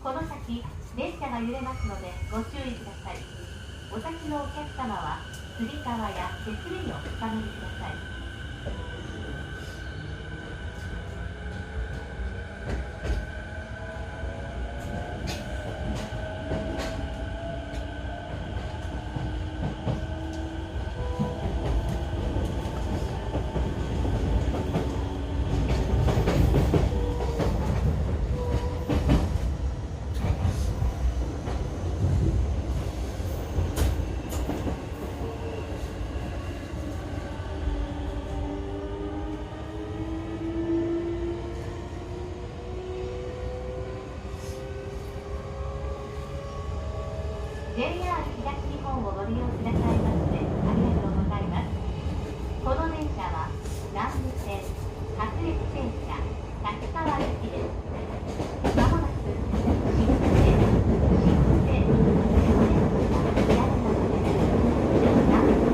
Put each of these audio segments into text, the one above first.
この先、電車が揺れますのでご注意ください。お先のお客様は、つり革や手すりをおつかまりください。JR 東日本をご利用くださいましてありがとうございます。この電車は南武線各駅停車立川行きです。まもなく新生電車左側です。南武線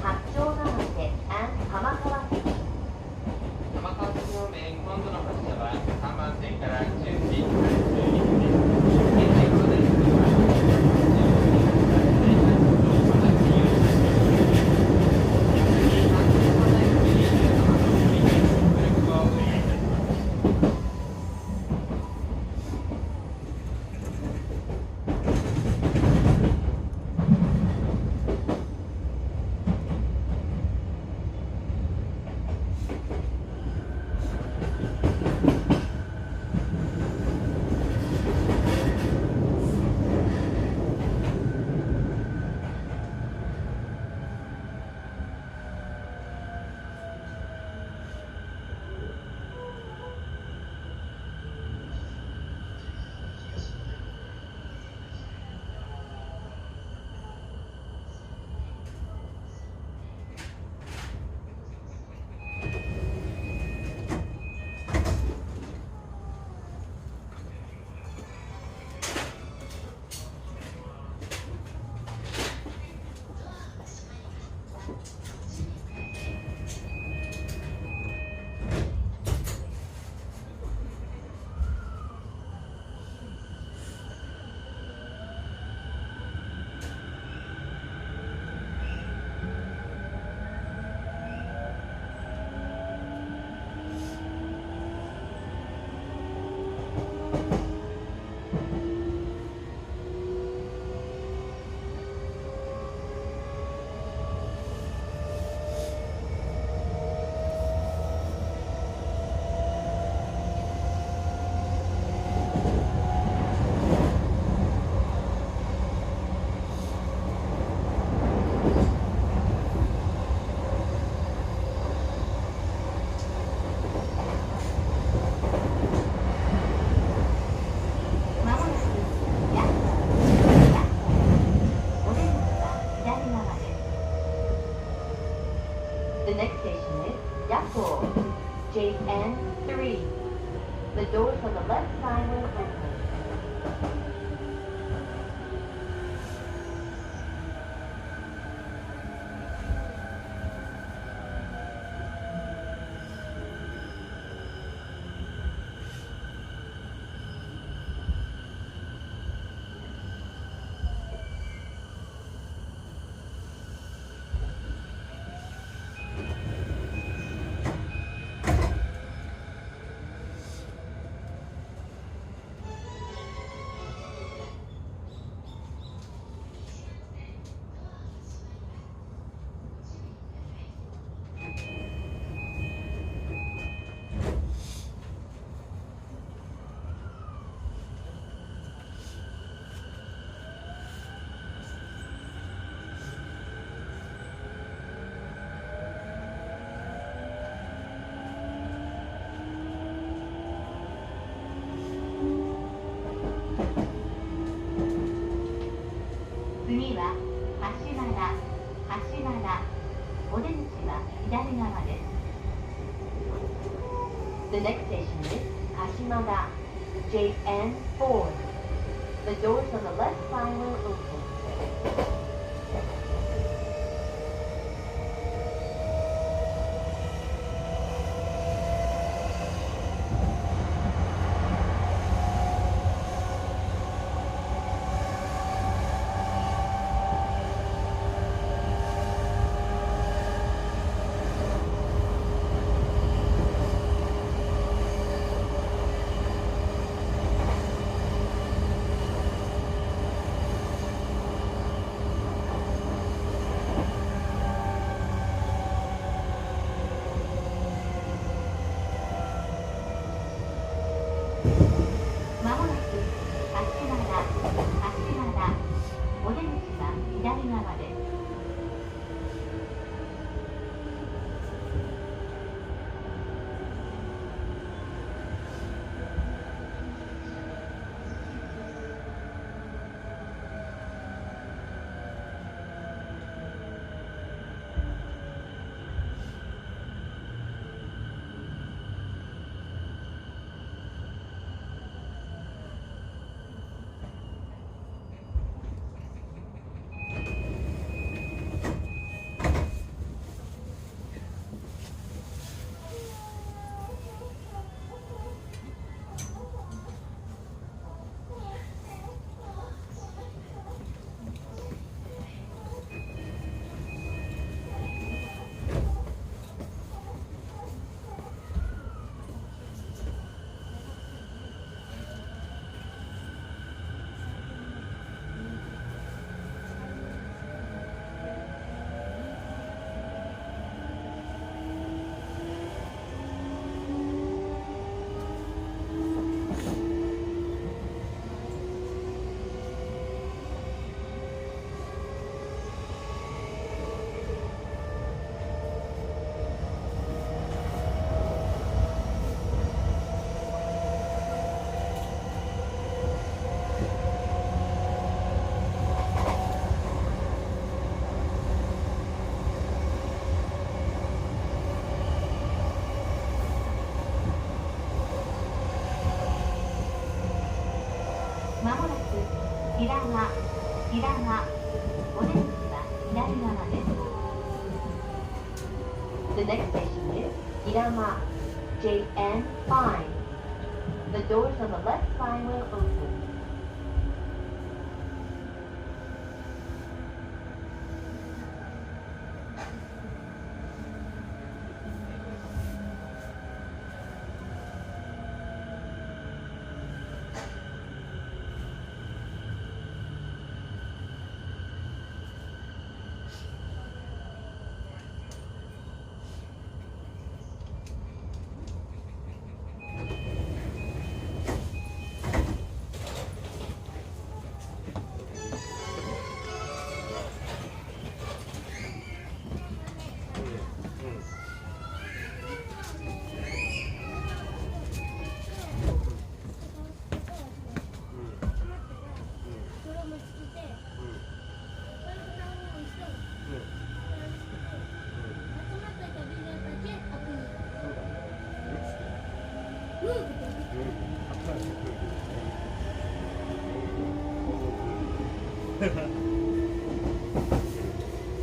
八丁ダム浜川線を降ります。The next station is Yapo, JN3. The doors on the left side will open. The next station is Kashimada JN4. The doors on the left side will open. まもなく平賀、お出口は左側です。The next station is Hirama, JN5. The doors on the left side will open.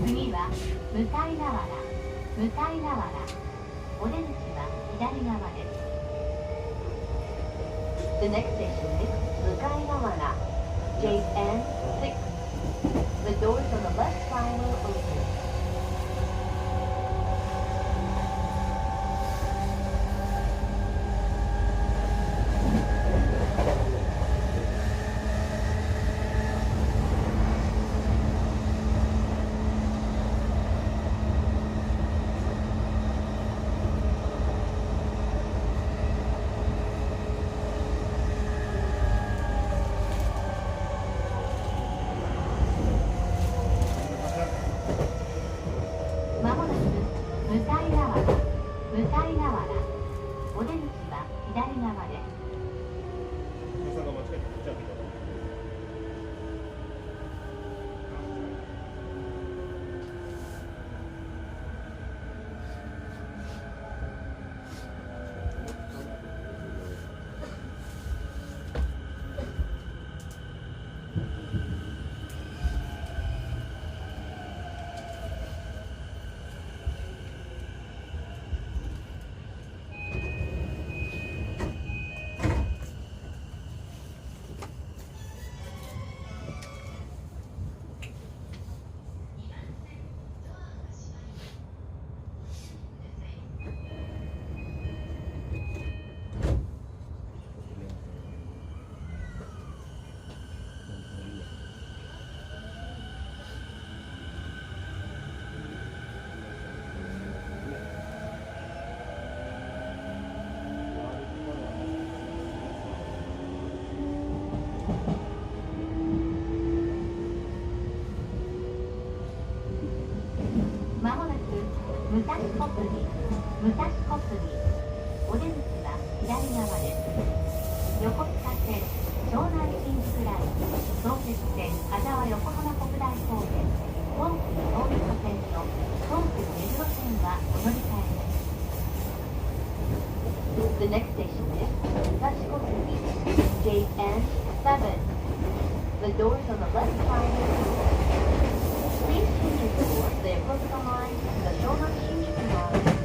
次は向河原、お出口は左側です。The next station is 向河原 JN6. The doors on the left side will open. まもなく向河原、お出口は左側です。お出口は左側です。横須賀線、湘南新宿ライン、相鉄線、羽沢横浜国大高原、東急東横線と東急目黒線はお乗り換えです。The next station is Sashikokuji, gate N7. The doors on the left side are closed. Please change your door to the Yokosuka line, the Shonan Shinjuku line,